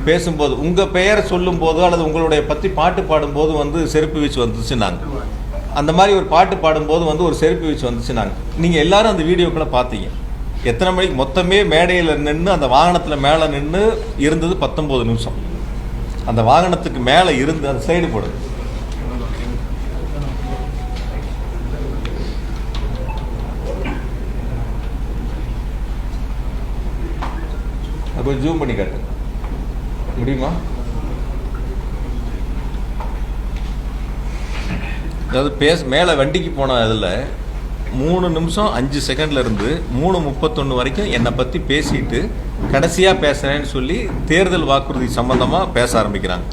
பேசும்போது உங்கள் பெயரை சொல்லும் போதோ அல்லது உங்களுடைய பற்றி பாட்டு பாடும்போது வந்து செருப்பு வீச்சு வந்துச்சுன்னாங்க. அந்த மாதிரி ஒரு பாட்டு பாடும்போது வந்து ஒரு செருப்பு வீச்சு வந்துச்சுன்னாங்க. நீங்கள் எல்லாரும் அந்த வீடியோக்களை பார்த்தீங்க. எத்தனை மணிக்கு மொத்தமே மேடையில் நின்று அந்த வாகனத்தில் மேலே நின்று இருந்தது 19 நிமிஷம். அந்த வாகனத்துக்கு மேலே இருந்து அந்த சைடு போடுது. கொஞ்சம் ஜூம் பண்ணி காட்டு முடியுமா? அதாவது மேலே வண்டிக்கு போன இதில் 3 நிமிஷம் 5 செகண்ட்ல இருந்து 3:31 வரைக்கும் என்னை பற்றி பேசிட்டு கடைசியாக பேசுகிறேன்னு சொல்லி தேர்தல் வாக்குறுதி சம்பந்தமாக பேச ஆரம்பிக்கிறாங்க.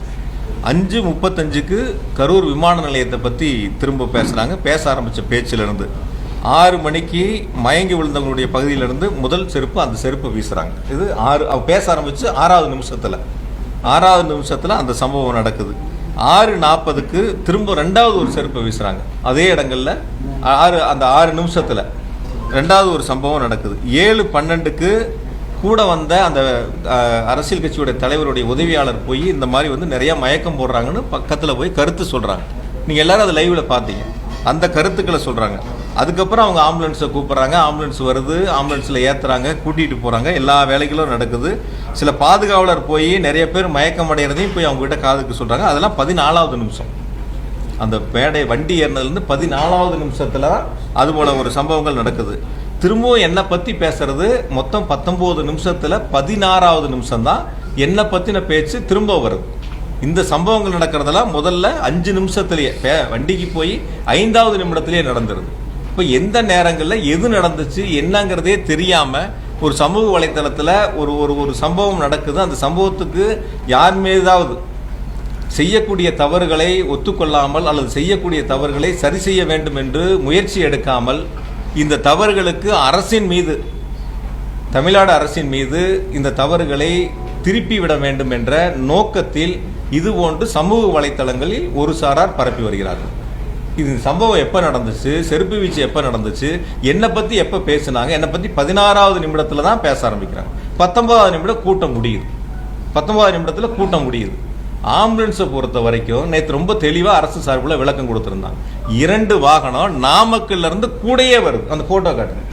5:35க்கு கரூர் விமான நிலையத்தை பற்றி திரும்ப பேசுகிறாங்க. பேச ஆரம்பித்த பேச்சிலிருந்து 6 மணிக்கு மயங்கி விழுந்தவங்களுடைய பகுதியிலிருந்து முதல் செருப்பு அந்த செருப்பு வீசுகிறாங்க. இது பேச ஆரம்பித்து 6வது நிமிஷத்தில் அந்த சம்பவம் நடக்குது. 6:40க்கு திரும்ப 2வது ஒரு செருப்பை வீசுகிறாங்க. அதே இடங்களில் அந்த 6 நிமிஷத்தில் 2வது ஒரு சம்பவம் நடக்குது. 7:12க்கு கூட வந்த அந்த அரசியல் கட்சியுடைய தலைவருடைய உதவியாளர் போய் இந்த மாதிரி வந்து நிறையா மயக்கம் போடுறாங்கன்னு பக்கத்தில் போய் கருத்து சொல்கிறாங்க. நீங்கள் எல்லோரும் அதை லைவில் பார்த்தீங்க. அந்த கருத்துக்களை சொல்கிறாங்க. அதுக்கப்புறம் அவங்க ஆம்புலன்ஸை கூப்பிட்றாங்க. ஆம்புலன்ஸ் வருது, ஆம்புலன்ஸில் ஏற்றுறாங்க, கூட்டிகிட்டு போகிறாங்க. எல்லா வேலைகளும் நடக்குது. சில பாதுகாவலர் போய் நிறைய பேர் மயக்கம் அடைகிறதையும் போய் அவங்ககிட்ட காதுக்கு சொல்கிறாங்க. அதெல்லாம் 14வது நிமிஷம். அந்த மேடை வண்டி ஏறினதுலேருந்து 14வது நிமிஷத்தில் அதுபோல் ஒரு சம்பவங்கள் நடக்குது. திரும்பவும் என்னை பற்றி பேசுறது மொத்தம் 19 நிமிஷத்தில் 16வது நிமிஷம்தான் என்னை பற்றின பேச்சு திரும்ப வருது. இந்த சம்பவங்கள் நடக்கிறதெல்லாம் முதல்ல 5 நிமிஷத்துலேயே வண்டிக்கு போய் 5வது நிமிடத்திலேயே நடந்துருது. இப்போ எந்த நேரங்களில் எது நடந்துச்சு என்னங்கிறதே தெரியாமல் ஒரு சமூக வலைத்தளத்தில் ஒரு சம்பவம் நடக்குது. அந்த சம்பவத்துக்கு யார் மீதாவது செய்யக்கூடிய தவறுகளை ஒத்துக்கொள்ளாமல் அல்லது செய்யக்கூடிய தவறுகளை சரி செய்ய வேண்டும் என்று முயற்சி எடுக்காமல் இந்த தவறுகளுக்கு அரசின் மீது, தமிழ்நாடு அரசின் மீது இந்த தவறுகளை திருப்பி விட வேண்டும் என்ற நோக்கத்தில் இதுபோன்று சமூக வலைத்தளங்களில் ஒரு சாரார் பரப்பி வருகிறார்கள். இது சம்பவம் எப்போ நடந்துச்சு, செருப்பு வீச்சு எப்போ நடந்துச்சு, என்னை பற்றி எப்போ பேசுனாங்க, என்னை பற்றி 16வது நிமிடத்தில் தான் பேச ஆரம்பிக்கிறாங்க. 19வது நிமிடம் கூட்டம் முடியுது. 19வது நிமிடத்தில் கூட்டம் முடியுது. ஆம்புலன்ஸை பொறுத்த வரைக்கும் நேற்று ரொம்ப தெளிவாக அரசு சார்பில் விளக்கம் கொடுத்துருந்தாங்க. 2 வாகனம் நாமக்கல்ல இருந்து கூடையே வருது. அந்த போட்டோ காட்டுங்க.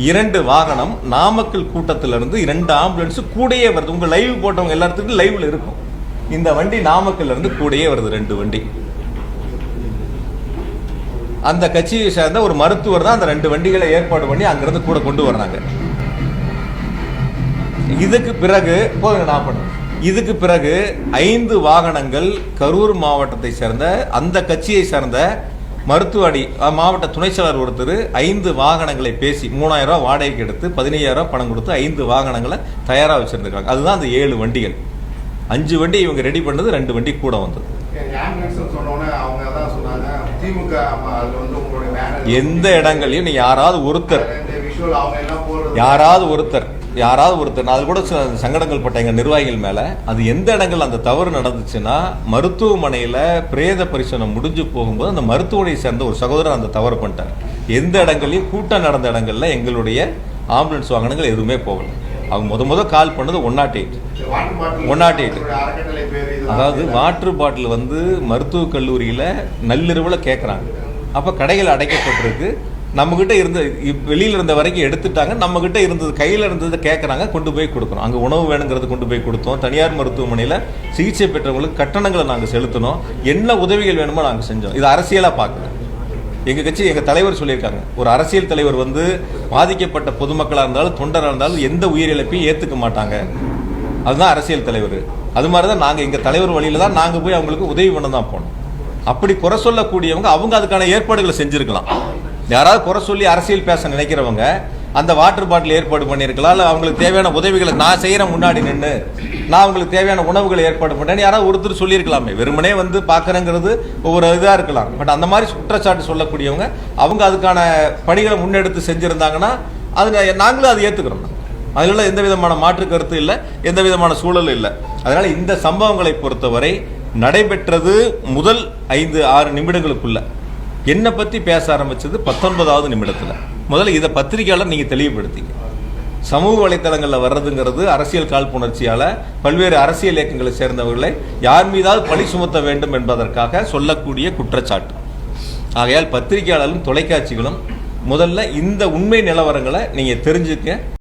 2 வாகனம் நாமக்கல் கூட்டத்திலிருந்து 2 ஆம்புலன்ஸ் கூடையே வருது. உங்கள் லைவ் போட்டவங்க எல்லாத்துக்கும் லைவ்ல இருக்கும். இந்த வண்டி நாமக்கல்ல இருந்து கூடையே வருது. 2 வண்டி. அந்த கட்சியை சேர்ந்த ஒரு மருத்துவர் தான் அந்த 2 வண்டிகளை ஏற்பாடு பண்ணி அங்கிருந்து கூட கொண்டு வர்றாங்க. இதுக்கு பிறகு போதுங்க நான் பண்ண. இதுக்கு பிறகு 5 வாகனங்கள் கரூர் மாவட்டத்தை சேர்ந்த அந்த கட்சியை சேர்ந்த மருத்துவ மாவட்ட துணை செயலர் ஒருத்தர் 5 வாகனங்களை பேசி 3000 ரூபா வாடகைக்கு எடுத்து 15000 ரூபா பணம் கொடுத்து 5 வாகனங்களை தயாராக வச்சிருந்திருக்காங்க. அதுதான் அந்த 7 வண்டிகள். 5 வண்டி இவங்க ரெடி பண்ணது, 2 வண்டி கூட வந்தது. எந்த இடங்களையும் நீ யாராவது ஒருத்தர் நான் அது கூட சங்கடங்கள் பட்ட எங்க நிர்வாகிகள் மேல, அது எந்த இடங்கள் அந்த தவறு நடந்துச்சுன்னா மருத்துவமனையில பிரேத பரிசோதனை முடிஞ்சு போகும்போது அந்த மருத்துவமனையை சேர்ந்த ஒரு சகோதரர் அந்த தவறு பண்ணிட்டார். எந்த இடங்களையும் கூட்டம் நடந்த இடங்கள்ல எங்களுடைய ஆம்புலன்ஸ் வாகனங்கள் எதுவுமே போகல. அவங்க முத கால் பண்ணது 108. அதாவது வாட்டர் பாட்டில் வந்து மருத்துவக் கல்லூரியில் நள்ளிரவில் கேட்குறாங்க. அப்போ கடைகள் அடைக்கப்பட்டிருக்கு. நம்மகிட்ட இருந்த வெளியில் இருந்த வரைக்கும் எடுத்துட்டாங்க. நம்மகிட்ட இருந்தது கையில் இருந்ததை கேட்குறாங்க, கொண்டு போய் கொடுக்குறோம். அங்கே உணவு வேணுங்கிறது கொண்டு போய் கொடுத்தோம். தனியார் மருத்துவமனையில் சிகிச்சை பெற்றவங்களுக்கு கட்டணங்களை நாங்கள் செலுத்தினோம். என்ன உதவிகள் வேணுமோ நாங்கள் செஞ்சோம். இது அரசியலாக பார்க்குறோம். எங்கள் கட்சி, எங்கள் தலைவர் சொல்லியிருக்காங்க, ஒரு அரசியல் தலைவர் வந்து பாதிக்கப்பட்ட பொதுமக்களாக இருந்தாலும் தொண்டராக இருந்தாலும் எந்த உயிரிழப்பையும் ஏற்றுக்க மாட்டாங்க. அதுதான் அரசியல் தலைவர். அது மாதிரி தான் நாங்கள் எங்கள் தலைவர் வழியில் தான் நாங்கள் போய் அவங்களுக்கு உதவி பண்ண தான் போனோம். அப்படி குறை சொல்லக்கூடியவங்க அவங்க அதுக்கான ஏற்பாடுகளை செஞ்சுருக்கலாம். யாராவது குறை சொல்லி அரசியல் பேச நினைக்கிறவங்க அந்த வாட்டர் பாட்டில் ஏற்பாடு பண்ணியிருக்கலாம். இல்லை அவங்களுக்கு தேவையான உதவிகளை நான் செய்கிறேன், முன்னாடி நின்று நான் அவங்களுக்கு தேவையான உணவுகளை ஏற்பாடு பண்ணேன்னு யாராவது ஒருத்தர் சொல்லியிருக்கலாமே. வெறுமனே வந்து பார்க்குறேங்கிறது ஒவ்வொரு இதாக இருக்கலாம். பட் அந்த மாதிரி குற்றச்சாட்டு சொல்லக்கூடியவங்க அவங்க அதுக்கான பணிகளை முன்னெடுத்து செஞ்சுருந்தாங்கன்னா அது நாங்களும் அதை ஏற்றுக்கிறோம். அதில் எந்த விதமான மாற்று கருத்து இல்லை, எந்த விதமான சூழலும் இல்லை. அதனால் இந்த சம்பவங்களை பொறுத்தவரை நடைபெற்றது முதல் 5-6 நிமிடங்களுக்குள்ள என்னை பற்றி பேச ஆரம்பித்தது 19வது நிமிடத்தில். முதல்ல இதை பத்திரிகையாளர் நீங்கள் தெளிவுபடுத்திங்க. சமூக வலைத்தளங்களில் வர்றதுங்கிறது அரசியல் காழ்ப்புணர்ச்சியால் பல்வேறு அரசியல் இயக்கங்களை சேர்ந்தவர்களை யார் மீதாவது பழி சுமத்த வேண்டும் என்பதற்காக சொல்லக்கூடிய குற்றச்சாட்டு. ஆகையால் பத்திரிகையாளர்களும் தொலைக்காட்சிகளும் முதல்ல இந்த உண்மை நிலவரங்களை நீங்கள் தெரிஞ்சுக்க